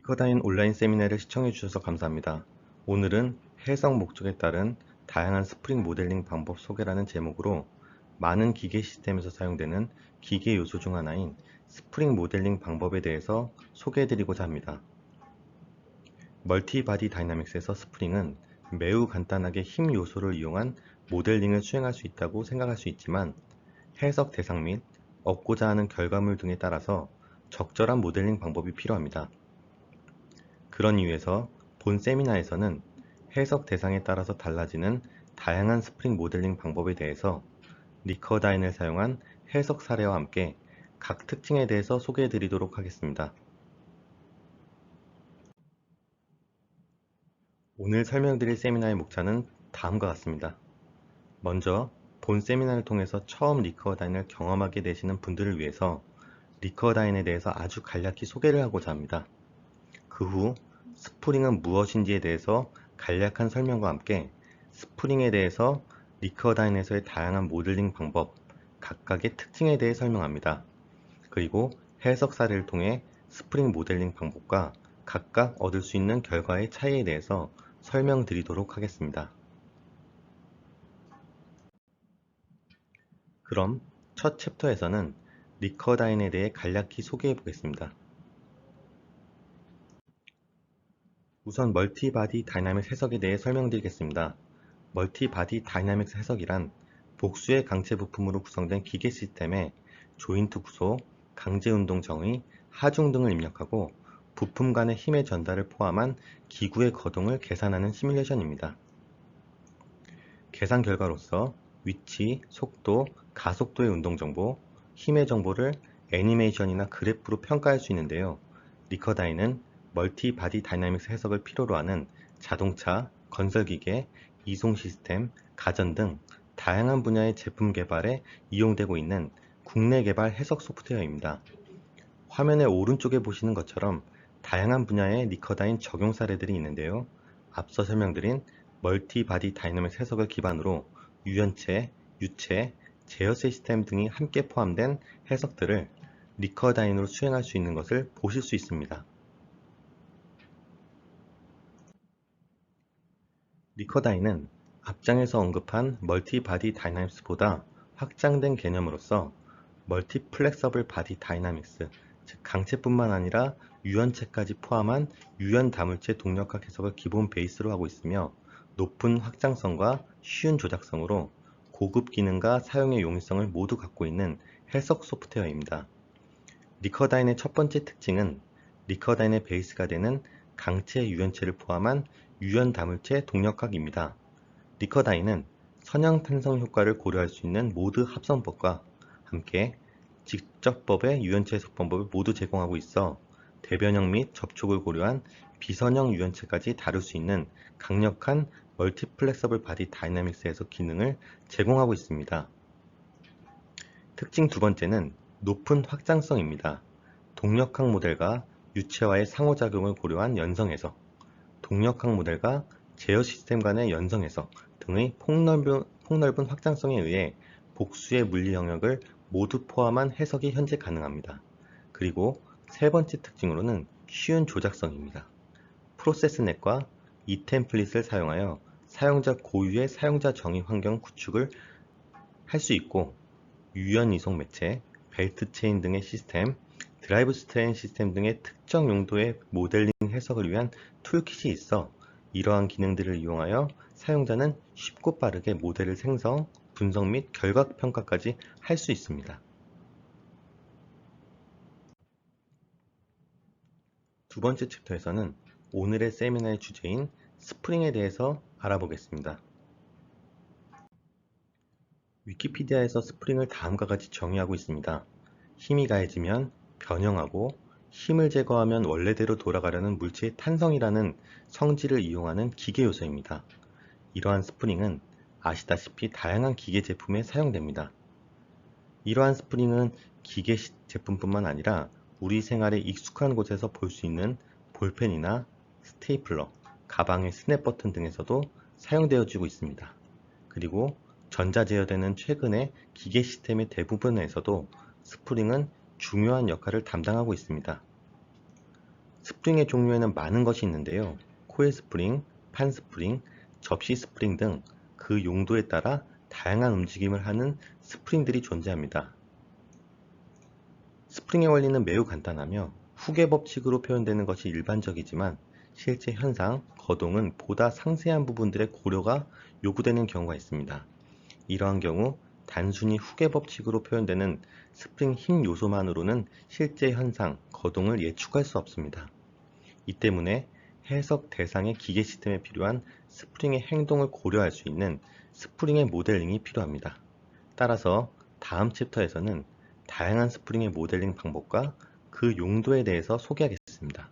리커다인 온라인 세미나를 시청해 주셔서 감사합니다. 오늘은 해석 목적에 따른 다양한 스프링 모델링 방법 소개라는 제목으로 많은 기계 시스템에서 사용되는 기계 요소 중 하나인 스프링 모델링 방법에 대해서 소개해 드리고자 합니다. 멀티바디 다이나믹스에서 스프링은 매우 간단하게 힘 요소를 이용한 모델링을 수행할 수 있다고 생각할 수 있지만 해석 대상 및 얻고자 하는 결과물 등에 따라서 적절한 모델링 방법이 필요합니다. 그런 이유에서 본 세미나에서는 해석 대상에 따라서 달라지는 다양한 스프링 모델링 방법에 대해서 리커다인을 사용한 해석 사례와 함께 각 특징에 대해서 소개해 드리도록 하겠습니다. 오늘 설명드릴 세미나의 목차는 다음과 같습니다. 먼저 본 세미나를 통해서 처음 리커다인을 경험하게 되시는 분들을 위해서 리커다인에 대해서 아주 간략히 소개를 하고자 합니다. 그 후 스프링은 무엇인지에 대해서 간략한 설명과 함께 스프링에 대해서 리커다인에서의 다양한 모델링 방법, 각각의 특징에 대해 설명합니다. 그리고 해석 사례를 통해 스프링 모델링 방법과 각각 얻을 수 있는 결과의 차이에 대해서 설명드리도록 하겠습니다. 그럼 첫 챕터에서는 리커다인에 대해 간략히 소개해 보겠습니다. 우선 멀티바디 다이나믹스 해석에 대해 설명드리겠습니다. 멀티바디 다이나믹스 해석이란 복수의 강체 부품으로 구성된 기계 시스템에 조인트 구조, 강제 운동 정의, 하중 등을 입력하고 부품 간의 힘의 전달을 포함한 기구의 거동을 계산하는 시뮬레이션입니다. 계산 결과로서 위치, 속도, 가속도의 운동 정보, 힘의 정보를 애니메이션이나 그래프로 평가할 수 있는데요. 리커다인은 멀티바디 다이나믹스 해석을 필요로 하는 자동차, 건설기계, 이송 시스템, 가전 등 다양한 분야의 제품 개발에 이용되고 있는 국내 개발 해석 소프트웨어입니다. 화면의 오른쪽에 보시는 것처럼 다양한 분야의 리커다인 적용 사례들이 있는데요. 앞서 설명드린 멀티바디 다이나믹스 해석을 기반으로 유연체, 유체, 제어 시스템 등이 함께 포함된 해석들을 리커다인으로 수행할 수 있는 것을 보실 수 있습니다. 리커다인은 앞장에서 언급한 멀티바디 다이나믹스보다 확장된 개념으로서 멀티 플렉서블 바디 다이나믹스, 즉 강체뿐만 아니라 유연체까지 포함한 유연 다물체 동력학 해석을 기본 베이스로 하고 있으며 높은 확장성과 쉬운 조작성으로 고급 기능과 사용의 용이성을 모두 갖고 있는 해석 소프트웨어입니다. 리커다인의 첫 번째 특징은 리커다인의 베이스가 되는 강체 유연체를 포함한 유연 다물체 동력학입니다. 리커다인은 선형 탄성 효과를 고려할 수 있는 모드 합성법과 함께 직접법의 유연체 해석 방법을 모두 제공하고 있어 대변형 및 접촉을 고려한 비선형 유연체까지 다룰 수 있는 강력한 멀티플렉서블 바디 다이나믹스 해석 기능을 제공하고 있습니다. 특징 두 번째는 높은 확장성입니다. 동력학 모델과 유체와의 상호작용을 고려한 연성 해석, 동력학 모델과 제어 시스템 간의 연성 해석 등의 폭넓은 확장성에 의해 복수의 물리 영역을 모두 포함한 해석이 현재 가능합니다. 그리고 세 번째 특징으로는 쉬운 조작성입니다. 프로세스넷과 이템플릿을 사용하여 사용자 고유의 사용자 정의 환경 구축을 할 수 있고 유연 이송 매체, 벨트 체인 등의 시스템, 드라이브 스트레인 시스템 등의 특정 용도의 모델링 해석을 위한 툴킷이 있어 이러한 기능들을 이용하여 사용자는 쉽고 빠르게 모델을 생성, 분석 및 결과 평가까지 할 수 있습니다. 두 번째 챕터에서는 오늘의 세미나의 주제인 스프링에 대해서 알아보겠습니다. 위키피디아에서 스프링을 다음과 같이 정의하고 있습니다. 힘이 가해지면 변형하고 힘을 제거하면 원래대로 돌아가려는 물체의 탄성이라는 성질을 이용하는 기계 요소입니다. 이러한 스프링은 아시다시피 다양한 기계 제품에 사용됩니다. 이러한 스프링은 기계 제품뿐만 아니라 우리 생활에 익숙한 곳에서 볼 수 있는 볼펜이나 스테이플러, 가방의 스냅 버튼 등에서도 사용되어지고 있습니다. 그리고 전자제어되는 최근의 기계 시스템의 대부분에서도 스프링은 중요한 역할을 담당하고 있습니다. 스프링의 종류에는 많은 것이 있는데요. 코일 스프링, 판 스프링, 접시 스프링 등 그 용도에 따라 다양한 움직임을 하는 스프링들이 존재합니다. 스프링의 원리는 매우 간단하며 후계 법칙으로 표현되는 것이 일반적이지만 실제 현상, 거동은 보다 상세한 부분들의 고려가 요구되는 경우가 있습니다. 이러한 경우 단순히 후계 법칙으로 표현되는 스프링 힘 요소만으로는 실제 현상, 거동을 예측할 수 없습니다. 이 때문에 해석 대상의 기계 시스템에 필요한 스프링의 행동을 고려할 수 있는 스프링의 모델링이 필요합니다. 따라서 다음 챕터에서는 다양한 스프링의 모델링 방법과 그 용도에 대해서 소개하겠습니다.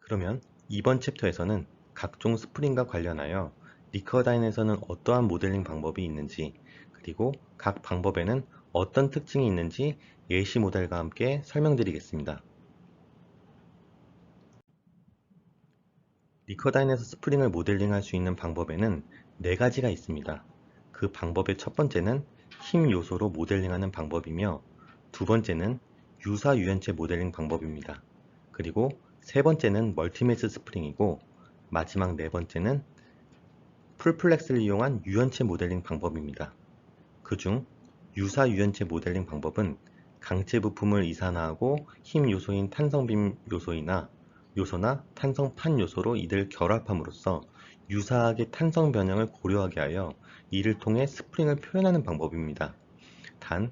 그러면 이번 챕터에서는 각종 스프링과 관련하여 리커다인에서는 어떠한 모델링 방법이 있는지, 그리고 각 방법에는 어떤 특징이 있는지 예시 모델과 함께 설명드리겠습니다. 리커다인에서 스프링을 모델링할 수 있는 방법에는 4가지가 있습니다. 그 방법의 첫 번째는 힘 요소로 모델링하는 방법이며, 두 번째는 유사 유연체 모델링 방법입니다. 그리고 세 번째는 멀티매스 스프링이고, 마지막 네 번째는 풀플렉스를 이용한 유연체 모델링 방법입니다. 그중 유사 유연체 모델링 방법은 강체 부품을 이산화하고 힘 요소인 탄성빔 요소나 탄성판 요소로 이들 결합함으로써 유사하게 탄성 변형을 고려하게 하여 이를 통해 스프링을 표현하는 방법입니다. 단,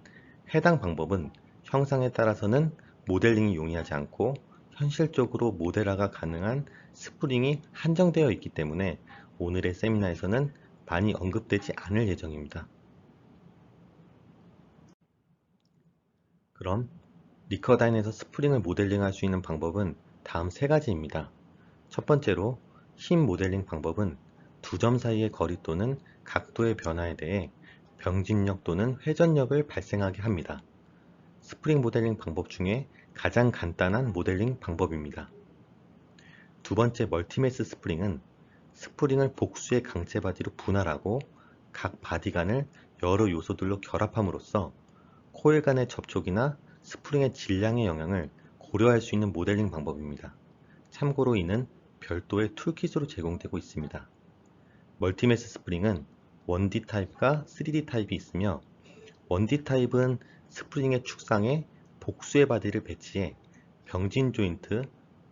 해당 방법은 형상에 따라서는 모델링이 용이하지 않고 현실적으로 모델화가 가능한 스프링이 한정되어 있기 때문에 오늘의 세미나에서는 많이 언급되지 않을 예정입니다. 그럼 리커다인에서 스프링을 모델링할 수 있는 방법은 다음 3가지입니다. 첫 번째로 힘 모델링 방법은 두 점 사이의 거리 또는 각도의 변화에 대해 병진력 또는 회전력을 발생하게 합니다. 스프링 모델링 방법 중에 가장 간단한 모델링 방법입니다. 두 번째 멀티매스 스프링은 스프링을 복수의 강체 바디로 분할하고 각 바디 간을 여러 요소들로 결합함으로써 코일 간의 접촉이나 스프링의 질량의 영향을 고려할 수 있는 모델링 방법입니다. 참고로 이는 별도의 툴킷으로 제공되고 있습니다. 멀티매스 스프링은 1D 타입과 3D 타입이 있으며 1D 타입은 스프링의 축상에 복수의 바디를 배치해 병진 조인트,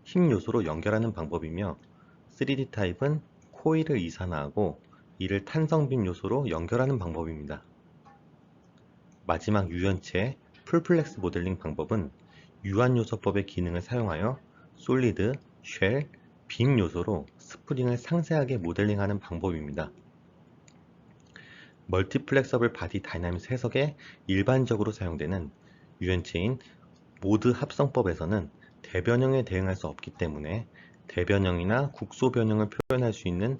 힘 요소로 연결하는 방법이며 3D 타입은 코일을 이산화하고 이를 탄성빔 요소로 연결하는 방법입니다. 마지막 유연체 풀플렉스 모델링 방법은 유한요소법의 기능을 사용하여 솔리드, 쉘, 빔 요소로 스프링을 상세하게 모델링하는 방법입니다. 멀티플렉서블 바디 다이나믹스 해석에 일반적으로 사용되는 유연체인 모드 합성법에서는 대변형에 대응할 수 없기 때문에 대변형이나 국소 변형을 표현할 수 있는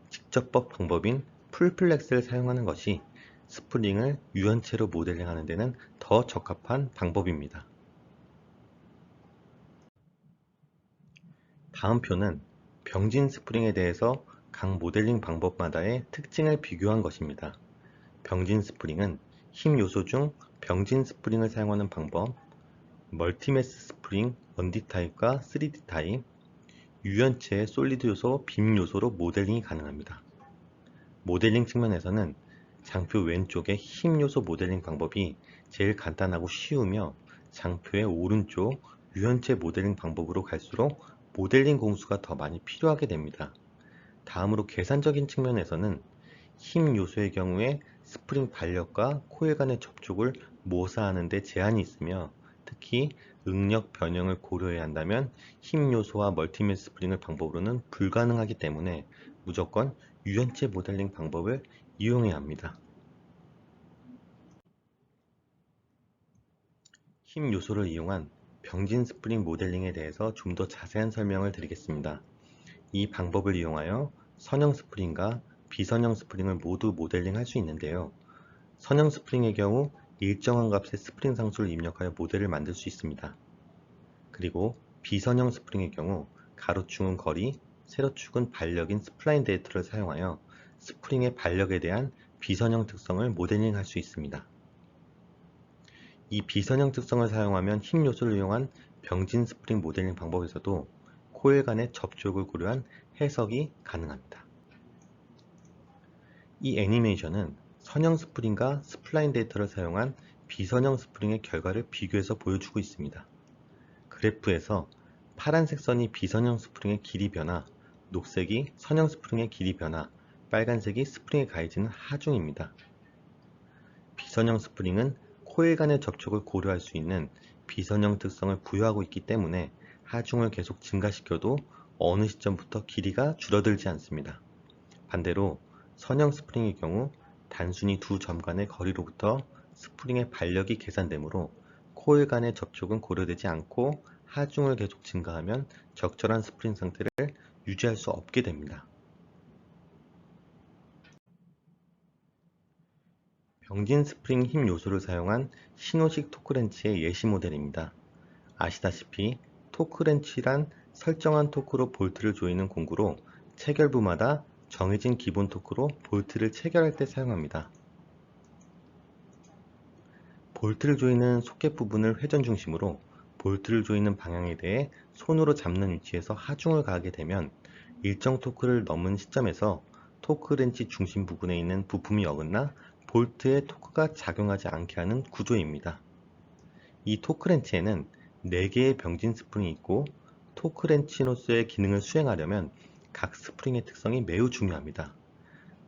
직접법 방법인 풀플렉스를 사용하는 것이 스프링을 유연체로 모델링하는 데는 더 적합한 방법입니다. 다음 표는 병진 스프링에 대해서 각 모델링 방법마다의 특징을 비교한 것입니다. 병진 스프링은 힘 요소 중 병진 스프링을 사용하는 방법, 멀티매스 스프링 1D 타입과 3D 타입, 유연체의 솔리드 요소, 빔 요소로 모델링이 가능합니다. 모델링 측면에서는 장표 왼쪽의 힘 요소 모델링 방법이 제일 간단하고 쉬우며 장표의 오른쪽 유연체 모델링 방법으로 갈수록 모델링 공수가 더 많이 필요하게 됩니다. 다음으로 계산적인 측면에서는 힘 요소의 경우에 스프링 발력과 코일 간의 접촉을 모사하는 데 제한이 있으며 특히 응력 변형을 고려해야 한다면 힘 요소와 멀티매스 스프링을 방법으로는 불가능하기 때문에 무조건 유연체 모델링 방법을 이용해야 합니다. 힘 요소를 이용한 병진 스프링 모델링에 대해서 좀 더 자세한 설명을 드리겠습니다. 이 방법을 이용하여 선형 스프링과 비선형 스프링을 모두 모델링할 수 있는데요. 선형 스프링의 경우 일정한 값의 스프링 상수를 입력하여 모델을 만들 수 있습니다. 그리고 비선형 스프링의 경우 가로축은 거리, 세로축은 발력인 스플라인 데이터를 사용하여 스프링의 발력에 대한 비선형 특성을 모델링할 수 있습니다. 이 비선형 특성을 사용하면 힘 요소를 이용한 병진 스프링 모델링 방법에서도 코일 간의 접촉을 고려한 해석이 가능합니다. 이 애니메이션은 선형 스프링과 스플라인 데이터를 사용한 비선형 스프링의 결과를 비교해서 보여주고 있습니다. 그래프에서 파란색 선이 비선형 스프링의 길이 변화, 녹색이 선형 스프링의 길이 변화, 빨간색이 스프링에 가해지는 하중입니다. 비선형 스프링은 코일 간의 접촉을 고려할 수 있는 비선형 특성을 부여하고 있기 때문에 하중을 계속 증가시켜도 어느 시점부터 길이가 줄어들지 않습니다. 반대로 선형 스프링의 경우 단순히 두 점 간의 거리로부터 스프링의 반력이 계산되므로 코일 간의 접촉은 고려되지 않고 하중을 계속 증가하면 적절한 스프링 상태를 유지할 수 없게 됩니다. 병진 스프링 힘 요소를 사용한 신호식 토크렌치의 예시 모델입니다. 아시다시피 토크렌치란 설정한 토크로 볼트를 조이는 공구로 체결부마다 정해진 기본 토크로 볼트를 체결할 때 사용합니다. 볼트를 조이는 소켓 부분을 회전 중심으로 볼트를 조이는 방향에 대해 손으로 잡는 위치에서 하중을 가하게 되면 일정 토크를 넘은 시점에서 토크렌치 중심 부분에 있는 부품이 어긋나 볼트에 토크가 작용하지 않게 하는 구조입니다. 이 토크렌치에는 4개의 병진 스프링이 있고 토크렌치로서의 기능을 수행하려면 각 스프링의 특성이 매우 중요합니다.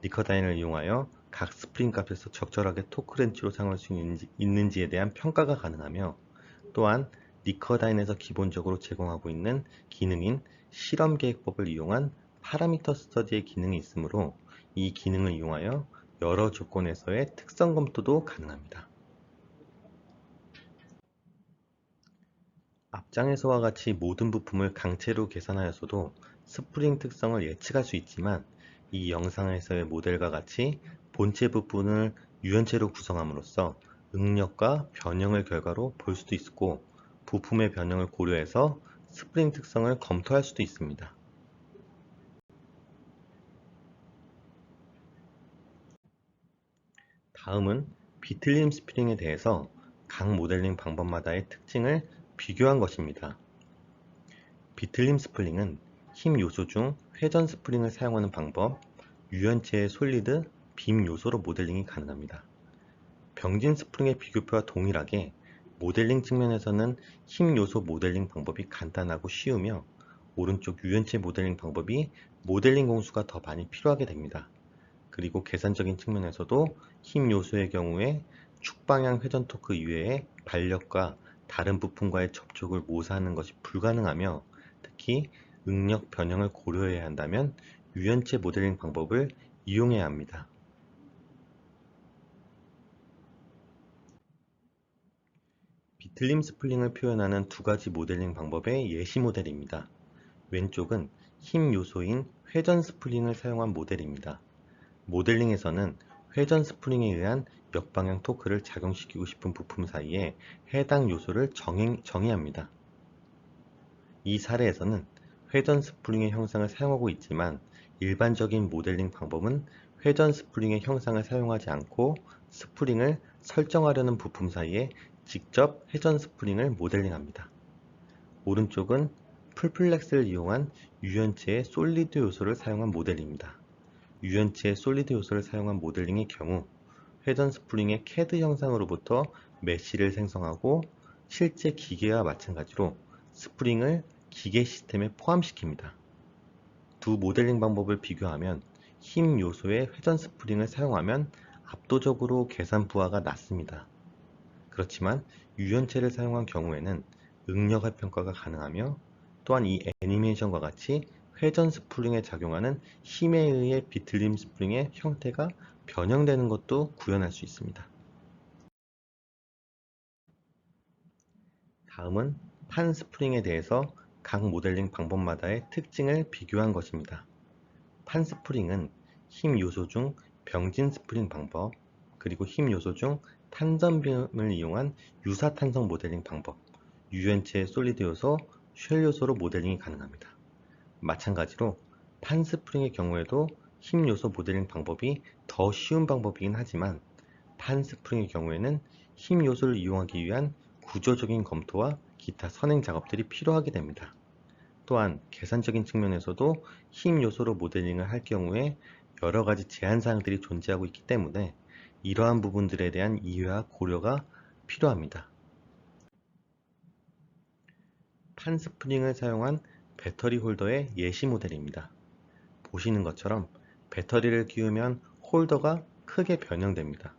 리커다인을 이용하여 각 스프링 값에서 적절하게 토크렌치로 사용할 수 있는지에 대한 평가가 가능하며 또한 리커다인에서 기본적으로 제공하고 있는 기능인 실험 계획법을 이용한 파라미터 스터디의 기능이 있으므로 이 기능을 이용하여 여러 조건에서의 특성 검토도 가능합니다. 앞장에서와 같이 모든 부품을 강체로 계산하였어도 스프링 특성을 예측할 수 있지만 이 영상에서의 모델과 같이 본체 부분을 유연체로 구성함으로써 응력과 변형을 결과로 볼 수도 있고 부품의 변형을 고려해서 스프링 특성을 검토할 수도 있습니다. 다음은 비틀림 스프링에 대해서 각 모델링 방법마다의 특징을 비교한 것입니다. 비틀림 스프링은 힘 요소 중 회전 스프링을 사용하는 방법, 유연체의 솔리드, 빔 요소로 모델링이 가능합니다. 병진 스프링의 비교표와 동일하게 모델링 측면에서는 힘 요소 모델링 방법이 간단하고 쉬우며 오른쪽 유연체 모델링 방법이 모델링 공수가 더 많이 필요하게 됩니다. 그리고 계산적인 측면에서도 힘 요소의 경우에 축방향 회전 토크 이외에 반력과 다른 부품과의 접촉을 모사하는 것이 불가능하며 특히 응력 변형을 고려해야 한다면 유연체 모델링 방법을 이용해야 합니다. 비틀림 스프링을 표현하는 두 가지 모델링 방법의 예시 모델입니다. 왼쪽은 힘 요소인 회전 스프링을 사용한 모델입니다. 모델링에서는 회전 스프링에 의한 역방향 토크를 작용시키고 싶은 부품 사이에 해당 요소를 정의합니다. 이 사례에서는 회전 스프링의 형상을 사용하고 있지만 일반적인 모델링 방법은 회전 스프링의 형상을 사용하지 않고 스프링을 설정하려는 부품 사이에 직접 회전 스프링을 모델링합니다. 오른쪽은 풀플렉스를 이용한 유연체의 솔리드 요소를 사용한 모델입니다. 유연체의 솔리드 요소를 사용한 모델링의 경우 회전 스프링의 CAD 형상으로부터 메쉬를 생성하고 실제 기계와 마찬가지로 스프링을 기계 시스템에 포함시킵니다. 두 모델링 방법을 비교하면 힘 요소의 회전 스프링을 사용하면 압도적으로 계산 부하가 낮습니다. 그렇지만 유연체를 사용한 경우에는 응력의 평가가 가능하며 또한 이 애니메이션과 같이 회전 스프링에 작용하는 힘에 의해 비틀림 스프링의 형태가 변형되는 것도 구현할 수 있습니다. 다음은 판 스프링에 대해서 각 모델링 방법마다의 특징을 비교한 것입니다. 판 스프링은 힘 요소 중 병진 스프링 방법, 그리고 힘 요소 중 탄전빔을 이용한 유사 탄성 모델링 방법, 유연체 솔리드 요소, 쉘 요소로 모델링이 가능합니다. 마찬가지로 판 스프링의 경우에도 힘 요소 모델링 방법이 더 쉬운 방법이긴 하지만 판 스프링의 경우에는 힘 요소를 이용하기 위한 구조적인 검토와 기타 선행 작업들이 필요하게 됩니다. 또한 계산적인 측면에서도 힘 요소로 모델링을 할 경우에 여러 가지 제한 사항들이 존재하고 있기 때문에 이러한 부분들에 대한 이해와 고려가 필요합니다. 판 스프링을 사용한 배터리 홀더의 예시 모델입니다. 보시는 것처럼 배터리를 끼우면 홀더가 크게 변형됩니다.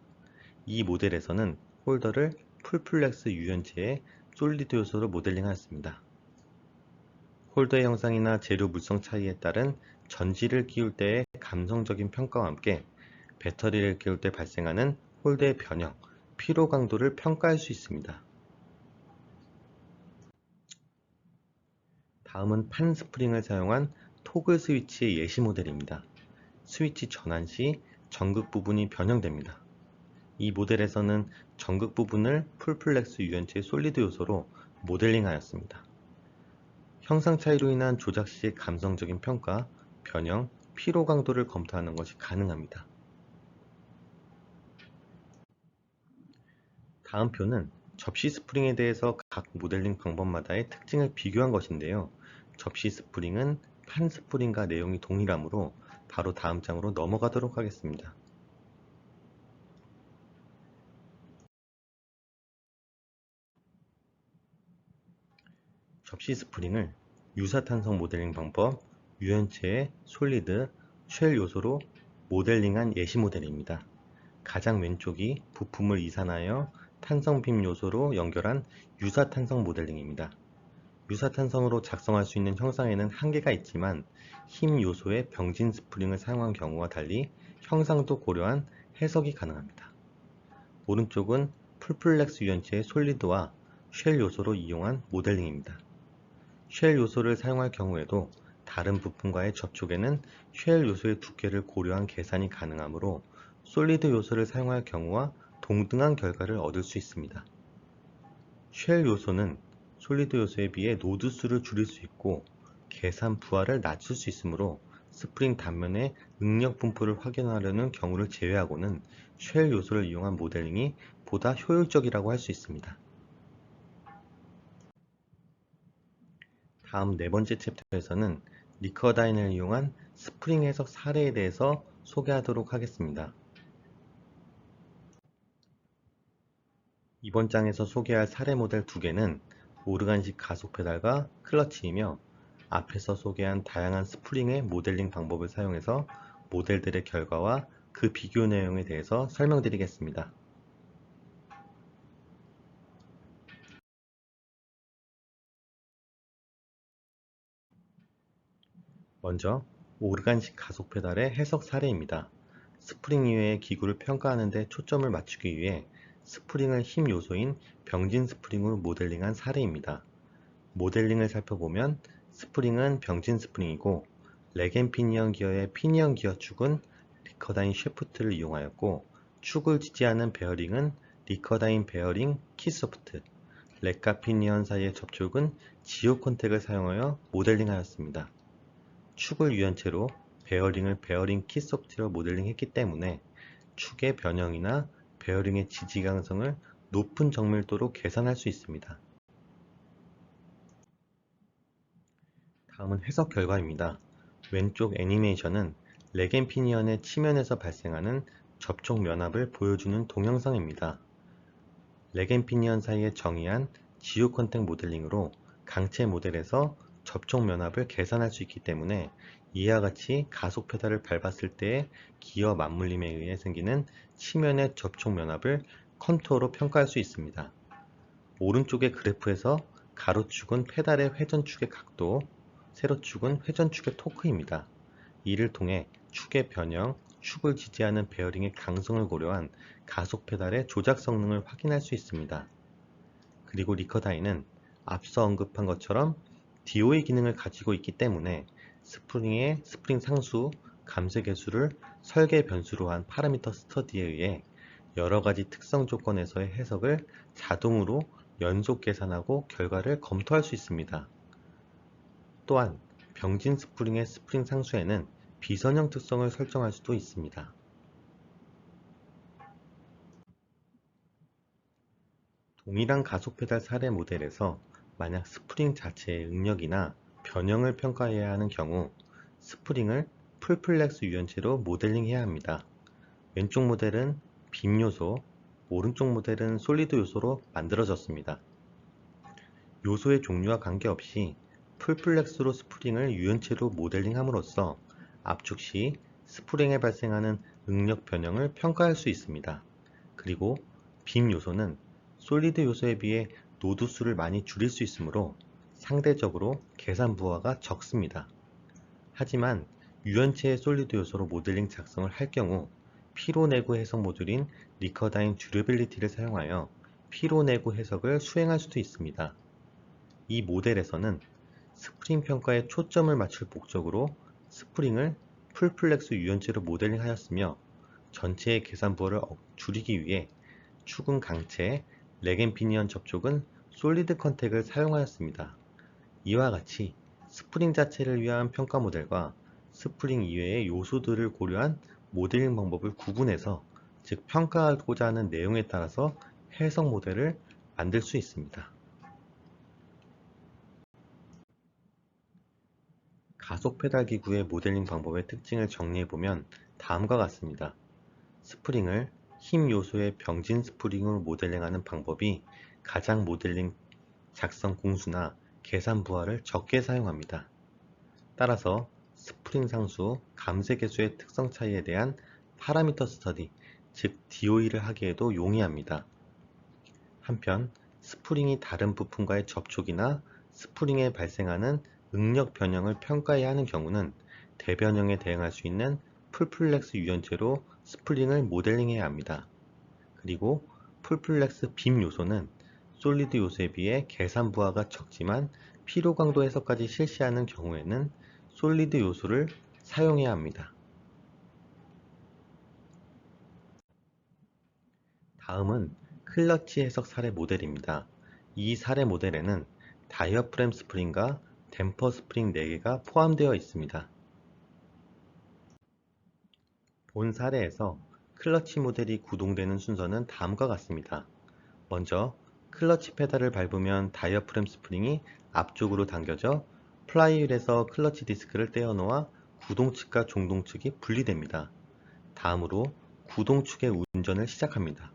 이 모델에서는 홀더를 풀플렉스 유연체의 솔리드 요소로 모델링하였습니다. 홀더의 형상이나 재료 물성 차이에 따른 전지를 끼울 때의 감성적인 평가와 함께 배터리를 끼울 때 발생하는 홀더의 변형, 피로 강도를 평가할 수 있습니다. 다음은 판 스프링을 사용한 토글 스위치의 예시 모델입니다. 스위치 전환 시 전극 부분이 변형됩니다. 이 모델에서는 전극 부분을 풀플렉스 유연체 솔리드 요소로 모델링하였습니다. 형상 차이로 인한 조작 시의 감성적인 평가, 변형, 피로 강도를 검토하는 것이 가능합니다. 다음 표는 접시 스프링에 대해서 각 모델링 방법마다의 특징을 비교한 것인데요. 접시 스프링은 판 스프링과 내용이 동일하므로 바로 다음 장으로 넘어가도록 하겠습니다. 접시 스프링을 유사탄성 모델링 방법, 유연체의 솔리드, 쉘 요소로 모델링한 예시 모델입니다. 가장 왼쪽이 부품을 이산하여 탄성빔 요소로 연결한 유사탄성 모델링입니다. 유사탄성으로 작성할 수 있는 형상에는 한계가 있지만 힘 요소의 병진 스프링을 사용한 경우와 달리 형상도 고려한 해석이 가능합니다. 오른쪽은 풀플렉스 유연체의 솔리드와 쉘 요소로 이용한 모델링입니다. 쉘 요소를 사용할 경우에도 다른 부품과의 접촉에는 쉘 요소의 두께를 고려한 계산이 가능하므로 솔리드 요소를 사용할 경우와 동등한 결과를 얻을 수 있습니다. 쉘 요소는 솔리드 요소에 비해 노드 수를 줄일 수 있고 계산 부하를 낮출 수 있으므로 스프링 단면의 응력 분포를 확인하려는 경우를 제외하고는 쉘 요소를 이용한 모델링이 보다 효율적이라고 할 수 있습니다. 다음 네 번째 챕터에서는 리커다인을 이용한 스프링 해석 사례에 대해서 소개하도록 하겠습니다. 이번 장에서 소개할 사례 모델 두 개는 오르간식 가속 페달과 클러치이며 앞에서 소개한 다양한 스프링의 모델링 방법을 사용해서 모델들의 결과와 그 비교 내용에 대해서 설명드리겠습니다. 먼저 오르간식 가속 페달의 해석 사례입니다. 스프링 이외의 기구를 평가하는 데 초점을 맞추기 위해 스프링을 힘 요소인 병진 스프링으로 모델링한 사례입니다. 모델링을 살펴보면 스프링은 병진 스프링이고 렉 앤 피니언 기어의 피니언 기어 축은 리커다인 쉐프트를 이용하였고 축을 지지하는 베어링은 리커다인 베어링 키소프트, 렉과 피니언 사이의 접촉은 지오 컨택을 사용하여 모델링하였습니다. 축을 유연체로 베어링을 베어링 키소프트로 모델링했기 때문에 축의 변형이나 베어링의 지지 강성을 높은 정밀도로 계산할 수 있습니다. 다음은 해석 결과입니다. 왼쪽 애니메이션은 렉 앤 피니언의 치면에서 발생하는 접촉 면압을 보여주는 동영상입니다. 렉 앤 피니언 사이에 정의한 지오 컨택 모델링으로 강체 모델에서 접촉 면압을 계산할 수 있기 때문에 이와 같이 가속 페달을 밟았을 때의 기어 맞물림에 의해 생기는 치면의 접촉 면압을 컨투어로 평가할 수 있습니다. 오른쪽의 그래프에서 가로축은 페달의 회전축의 각도, 세로축은 회전축의 토크입니다. 이를 통해 축의 변형, 축을 지지하는 베어링의 강성을 고려한 가속 페달의 조작 성능을 확인할 수 있습니다. 그리고 리커다인은 앞서 언급한 것처럼 DOE 기능을 가지고 있기 때문에 스프링의 스프링 상수, 감쇄 개수를 설계 변수로 한 파라미터 스터디에 의해 여러 가지 특성 조건에서의 해석을 자동으로 연속 계산하고 결과를 검토할 수 있습니다. 또한 병진 스프링의 스프링 상수에는 비선형 특성을 설정할 수도 있습니다. 동일한 가속 페달 사례 모델에서 만약 스프링 자체의 응력이나 변형을 평가해야 하는 경우 스프링을 풀플렉스 유연체로 모델링해야 합니다. 왼쪽 모델은 빔 요소, 오른쪽 모델은 솔리드 요소로 만들어졌습니다. 요소의 종류와 관계없이 풀플렉스로 스프링을 유연체로 모델링함으로써 압축 시 스프링에 발생하는 응력 변형을 평가할 수 있습니다. 그리고 빔 요소는 솔리드 요소에 비해 노드 수를 많이 줄일 수 있으므로 상대적으로 계산 부하가 적습니다. 하지만 유연체의 솔리드 요소로 모델링 작성을 할 경우 피로내구 해석 모듈인 리커다인 듀러빌리티를 사용하여 피로내구 해석을 수행할 수도 있습니다. 이 모델에서는 스프링 평가에 초점을 맞출 목적으로 스프링을 풀플렉스 유연체로 모델링하였으며 전체의 계산 부하를 줄이기 위해 축은 강체, 렉앤피니언 접촉은 솔리드 컨택을 사용하였습니다. 이와 같이 스프링 자체를 위한 평가 모델과 스프링 이외의 요소들을 고려한 모델링 방법을 구분해서 즉 평가하고자 하는 내용에 따라서 해석 모델을 만들 수 있습니다. 가속 페달 기구의 모델링 방법의 특징을 정리해보면 다음과 같습니다. 스프링을 힘 요소의 병진 스프링으로 모델링하는 방법이 가장 모델링 작성 공수나 계산 부하를 적게 사용합니다. 따라서 스프링 상수, 감쇄 개수의 특성 차이에 대한 파라미터 스터디, 즉 DOE를 하기에도 용이합니다. 한편 스프링이 다른 부품과의 접촉이나 스프링에 발생하는 응력 변형을 평가해야 하는 경우는 대변형에 대응할 수 있는 풀플렉스 유연체로 스프링을 모델링해야 합니다. 그리고 풀플렉스 빔 요소는 솔리드 요소에 비해 계산 부하가 적지만 피로 강도 해석까지 실시하는 경우에는 솔리드 요소를 사용해야 합니다. 다음은 클러치 해석 사례 모델입니다. 이 사례 모델에는 다이어프램 스프링과 댐퍼 스프링 4개가 포함되어 있습니다. 본 사례에서 클러치 모델이 구동되는 순서는 다음과 같습니다. 먼저 클러치 페달을 밟으면 다이어프램 스프링이 앞쪽으로 당겨져 플라이휠에서 클러치 디스크를 떼어놓아 구동측과 종동측이 분리됩니다. 다음으로 구동축의 운전을 시작합니다.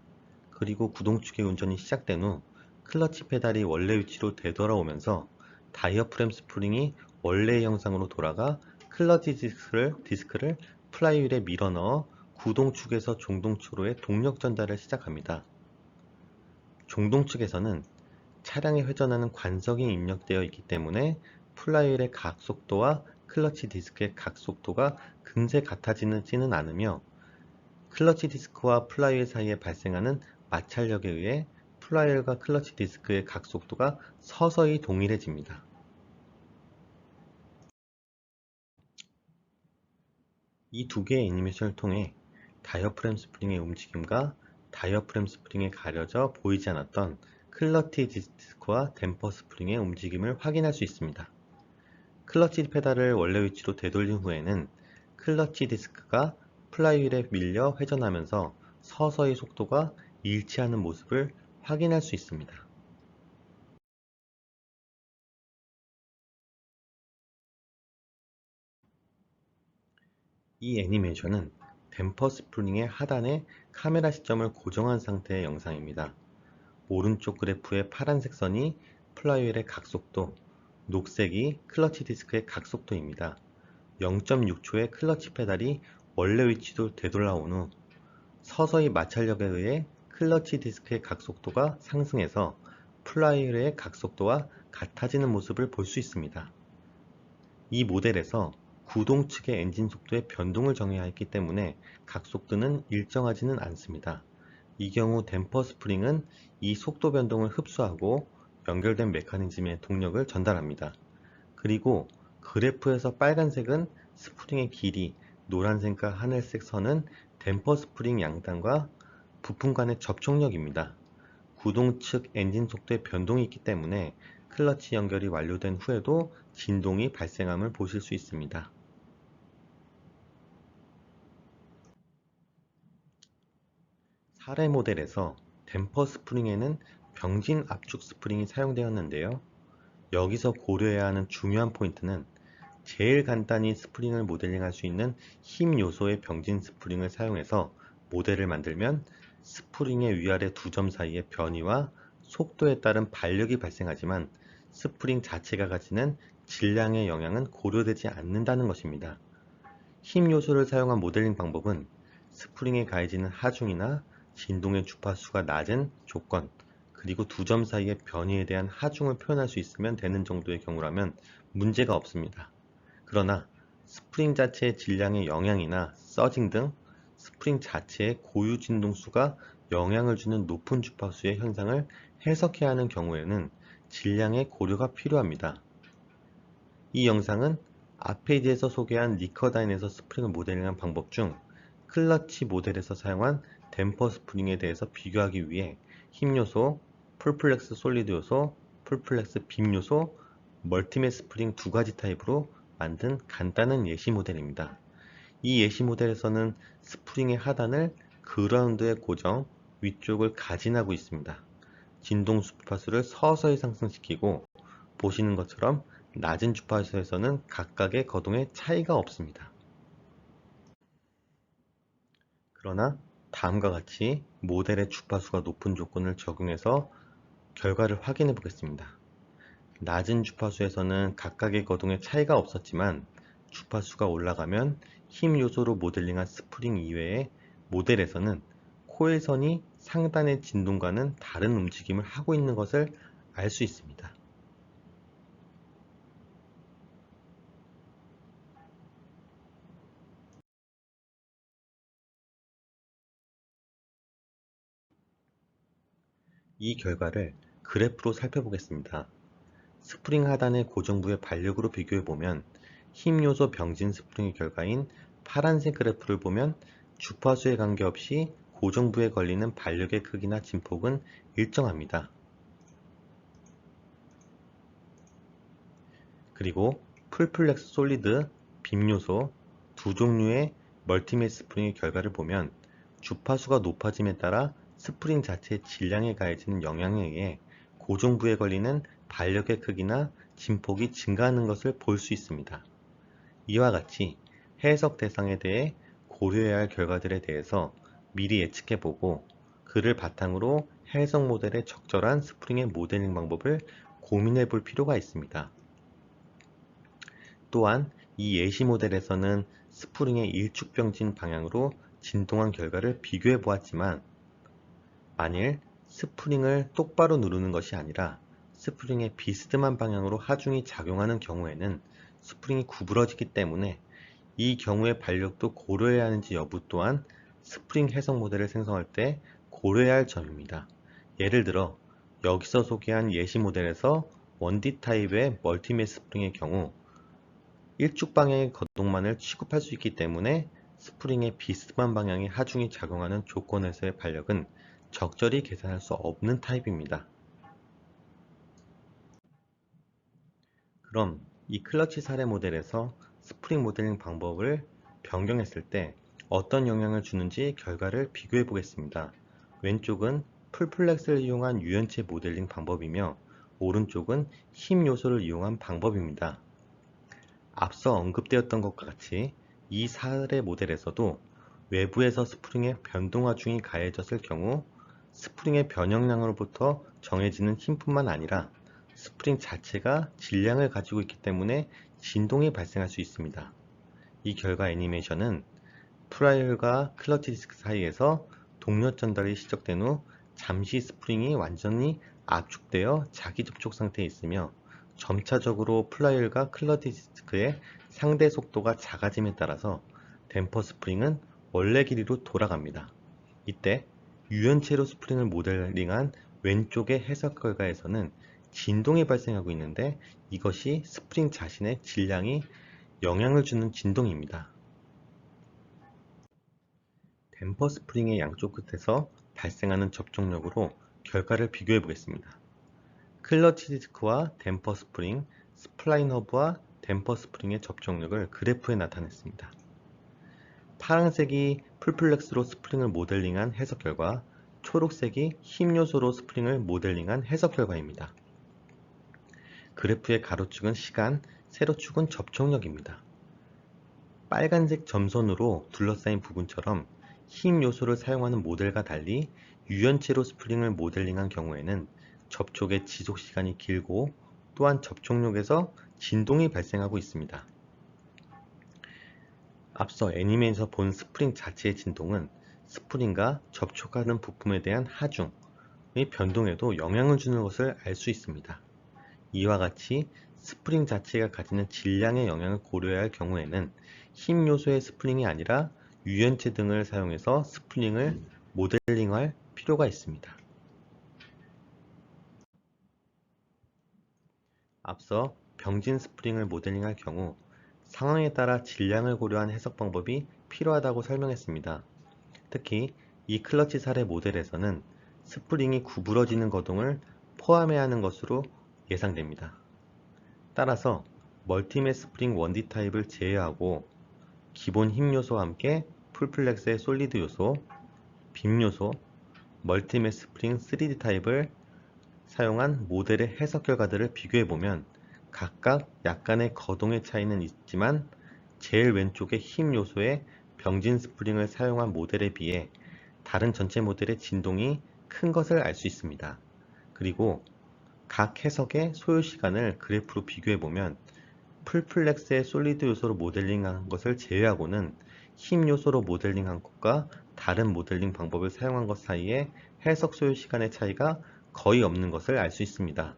그리고 구동축의 운전이 시작된 후 클러치 페달이 원래 위치로 되돌아오면서 다이어프램 스프링이 원래의 형상으로 돌아가 클러치 디스크를 플라이휠에 밀어넣어 구동축에서 종동축으로의 동력 전달을 시작합니다. 종동축에서는 차량에 회전하는 관성이 입력되어 있기 때문에 플라이휠의 각속도와 클러치 디스크의 각속도가 금세 같아지지는 않으며 클러치 디스크와 플라이휠 사이에 발생하는 마찰력에 의해 플라이휠과 클러치 디스크의 각속도가 서서히 동일해집니다. 이 두 개의 애니메이션을 통해 다이어프램 스프링의 움직임과 다이어프램 스프링에 가려져 보이지 않았던 클러치 디스크와 댐퍼 스프링의 움직임을 확인할 수 있습니다. 클러치 페달을 원래 위치로 되돌린 후에는 클러치 디스크가 플라이휠에 밀려 회전하면서 서서히 속도가 일치하는 모습을 확인할 수 있습니다. 이 애니메이션은 댐퍼 스프링의 하단에 카메라 시점을 고정한 상태의 영상입니다. 오른쪽 그래프의 파란색 선이 플라이휠의 각속도, 녹색이 클러치 디스크의 각속도입니다. 0.6초의 클러치 페달이 원래 위치로 되돌아온 후 서서히 마찰력에 의해 클러치 디스크의 각속도가 상승해서 플라이휠의 각속도와 같아지는 모습을 볼 수 있습니다. 이 모델에서 구동 측의 엔진 속도의 변동을 정해야 했기 때문에 각속도는 일정하지는 않습니다. 이 경우 댐퍼 스프링은 이 속도 변동을 흡수하고 연결된 메커니즘에 동력을 전달합니다. 그리고 그래프에서 빨간색은 스프링의 길이, 노란색과 하늘색 선은 댐퍼 스프링 양단과 부품 간의 접촉력입니다. 구동 측 엔진 속도의 변동이 있기 때문에 클러치 연결이 완료된 후에도 진동이 발생함을 보실 수 있습니다. 사례 모델에서 댐퍼 스프링에는 병진 압축 스프링이 사용되었는데요. 여기서 고려해야 하는 중요한 포인트는 제일 간단히 스프링을 모델링할 수 있는 힘 요소의 병진 스프링을 사용해서 모델을 만들면 스프링의 위아래 두 점 사이의 변이와 속도에 따른 반력이 발생하지만 스프링 자체가 가지는 질량의 영향은 고려되지 않는다는 것입니다. 힘 요소를 사용한 모델링 방법은 스프링에 가해지는 하중이나 진동의 주파수가 낮은 조건, 그리고 두 점 사이의 변이에 대한 하중을 표현할 수 있으면 되는 정도의 경우라면 문제가 없습니다. 그러나 스프링 자체의 질량의 영향이나 서징 등 스프링 자체의 고유 진동수가 영향을 주는 높은 주파수의 현상을 해석해야 하는 경우에는 질량의 고려가 필요합니다. 이 영상은 앞 페이지에서 소개한 리커다인에서 스프링을 모델링한 방법 중 클러치 모델에서 사용한 댐퍼 스프링에 대해서 비교하기 위해 힘 요소, 풀플렉스 솔리드 요소, 풀플렉스 빔 요소, 멀티맷 스프링 두 가지 타입으로 만든 간단한 예시 모델입니다. 이 예시 모델에서는 스프링의 하단을 그라운드에 고정, 위쪽을 가진하고 있습니다. 진동 주파수를 서서히 상승시키고 보시는 것처럼 낮은 주파수에서는 각각의 거동에 차이가 없습니다. 그러나 다음과 같이 모델의 주파수가 높은 조건을 적용해서 결과를 확인해 보겠습니다. 낮은 주파수에서는 각각의 거동에 차이가 없었지만 주파수가 올라가면 힘 요소로 모델링한 스프링 이외의 모델에서는 코일선이 상단의 진동과는 다른 움직임을 하고 있는 것을 알 수 있습니다. 이 결과를 그래프로 살펴보겠습니다. 스프링 하단의 고정부의 반력으로 비교해보면 힘 요소 병진 스프링의 결과인 파란색 그래프를 보면 주파수에 관계없이 고정부에 걸리는 반력의 크기나 진폭은 일정합니다. 그리고 풀플렉스 솔리드, 빔 요소 두 종류의 멀티맷 스프링의 결과를 보면 주파수가 높아짐에 따라 스프링 자체의 질량에 가해지는 영향에 의해 고정부에 걸리는 반력의 크기나 진폭이 증가하는 것을 볼 수 있습니다. 이와 같이 해석 대상에 대해 고려해야 할 결과들에 대해서 미리 예측해보고 그를 바탕으로 해석 모델의 적절한 스프링의 모델링 방법을 고민해 볼 필요가 있습니다. 또한 이 예시 모델에서는 스프링의 일축병진 방향으로 진동한 결과를 비교해 보았지만 만일 스프링을 똑바로 누르는 것이 아니라 스프링의 비스듬한 방향으로 하중이 작용하는 경우에는 스프링이 구부러지기 때문에 이 경우의 반력도 고려해야 하는지 여부 또한 스프링 해석 모델을 생성할 때 고려해야 할 점입니다. 예를 들어 여기서 소개한 예시 모델에서 1D 타입의 멀티맷 스프링의 경우 일축 방향의 거동만을 취급할 수 있기 때문에 스프링의 비스듬한 방향의 하중이 작용하는 조건에서의 반력은 적절히 계산할 수 없는 타입입니다. 그럼 이 클러치 사례 모델에서 스프링 모델링 방법을 변경했을 때 어떤 영향을 주는지 결과를 비교해 보겠습니다. 왼쪽은 풀플렉스를 이용한 유연체 모델링 방법이며 오른쪽은 힘 요소를 이용한 방법입니다. 앞서 언급되었던 것과 같이 이 사례 모델에서도 외부에서 스프링의 변동 하중이 가해졌을 경우 스프링의 변형량으로부터 정해지는 힘뿐만 아니라 스프링 자체가 질량을 가지고 있기 때문에 진동이 발생할 수 있습니다. 이 결과 애니메이션은 플라이어과 클러치 디스크 사이에서 동력 전달이 시작된 후 잠시 스프링이 완전히 압축되어 자기 접촉 상태에 있으며 점차적으로 플라이어과 클러치 디스크의 상대 속도가 작아짐에 따라서 댐퍼 스프링은 원래 길이로 돌아갑니다. 이때 유연체로 스프링을 모델링한 왼쪽의 해석 결과에서는 진동이 발생하고 있는데 이것이 스프링 자신의 질량이 영향을 주는 진동입니다. 댐퍼 스프링의 양쪽 끝에서 발생하는 접촉력으로 결과를 비교해 보겠습니다. 클러치 디스크와 댐퍼 스프링, 스플라인 허브와 댐퍼 스프링의 접촉력을 그래프에 나타냈습니다. 파란색이 풀플렉스로 스프링을 모델링한 해석 결과, 초록색이 힘 요소로 스프링을 모델링한 해석 결과입니다. 그래프의 가로축은 시간, 세로축은 접촉력입니다. 빨간색 점선으로 둘러싸인 부분처럼 힘 요소를 사용하는 모델과 달리 유연체로 스프링을 모델링한 경우에는 접촉의 지속 시간이 길고 또한 접촉력에서 진동이 발생하고 있습니다. 앞서 애니메이션에서 본 스프링 자체의 진동은 스프링과 접촉하는 부품에 대한 하중의 변동에도 영향을 주는 것을 알 수 있습니다. 이와 같이 스프링 자체가 가지는 질량의 영향을 고려해야 할 경우에는 힘 요소의 스프링이 아니라 유연체 등을 사용해서 스프링을 모델링할 필요가 있습니다. 앞서 병진 스프링을 모델링할 경우 상황에 따라 질량을 고려한 해석 방법이 필요하다고 설명했습니다. 특히 이 클러치 사례 모델에서는 스프링이 구부러지는 거동을 포함해야 하는 것으로 예상됩니다. 따라서 멀티맷 스프링 1D 타입을 제외하고 기본 힘 요소와 함께 풀플렉스의 솔리드 요소, 빔 요소, 멀티맷 스프링 3D 타입을 사용한 모델의 해석 결과들을 비교해보면 각각 약간의 거동의 차이는 있지만 제일 왼쪽의 힘 요소의 병진 스프링을 사용한 모델에 비해 다른 전체 모델의 진동이 큰 것을 알 수 있습니다. 그리고 각 해석의 소요 시간을 그래프로 비교해보면 풀플렉스의 솔리드 요소로 모델링한 것을 제외하고는 힘 요소로 모델링한 것과 다른 모델링 방법을 사용한 것 사이에 해석 소요 시간의 차이가 거의 없는 것을 알 수 있습니다.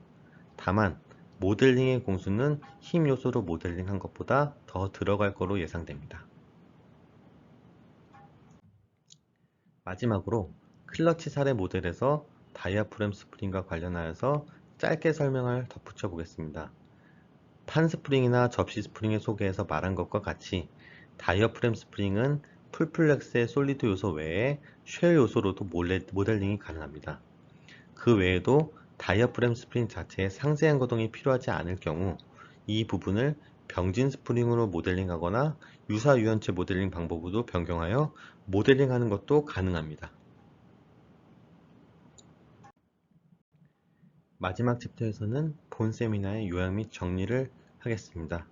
다만 모델링의 공수는 힘 요소로 모델링한 것보다 더 들어갈 거로 예상됩니다. 마지막으로 클러치 사례 모델에서 다이아프램 스프링과 관련하여서 짧게 설명을 덧붙여 보겠습니다. 판 스프링이나 접시 스프링의 소개에서 말한 것과 같이 다이어프램 스프링은 풀플렉스의 솔리드 요소 외에 쉘 요소로도 모델링이 가능합니다. 그 외에도 다이어프램 스프링 자체에 상세한 거동이 필요하지 않을 경우 이 부분을 병진 스프링으로 모델링하거나 유사 유연체 모델링 방법으로 변경하여 모델링하는 것도 가능합니다. 마지막 챕터에서는 본 세미나의 요약 및 정리를 하겠습니다.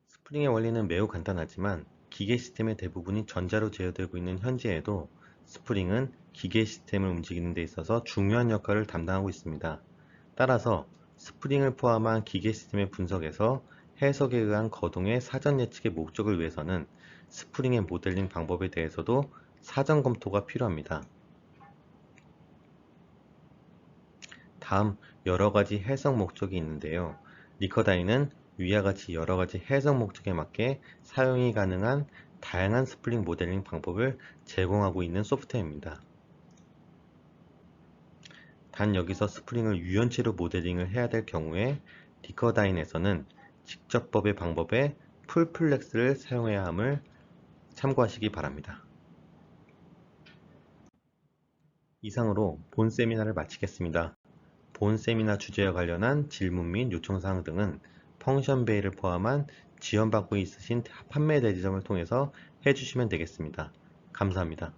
스프링의 원리는 매우 간단하지만 기계 시스템의 대부분이 전자로 제어되고 있는 현재에도 스프링은 기계 시스템을 움직이는 데 있어서 중요한 역할을 담당하고 있습니다. 따라서 스프링을 포함한 기계 시스템의 분석에서 해석에 의한 거동의 사전 예측의 목적을 위해서는 스프링의 모델링 방법에 대해서도 사전 검토가 필요합니다. 다음 여러가지 해석 목적이 있는데요. 리커다이는 위와 같이 여러가지 해석 목적에 맞게 사용이 가능한 다양한 스프링 모델링 방법을 제공하고 있는 소프트웨어입니다. 단 여기서 스프링을 유연체로 모델링을 해야 될 경우에 리커다인에서는 직접법의 방법에 풀플렉스를 사용해야 함을 참고하시기 바랍니다. 이상으로 본 세미나를 마치겠습니다. 본 세미나 주제와 관련한 질문 및 요청사항 등은 펑션 베이를 포함한 지원받고 있으신 판매 대리점을 통해서 해주시면 되겠습니다. 감사합니다.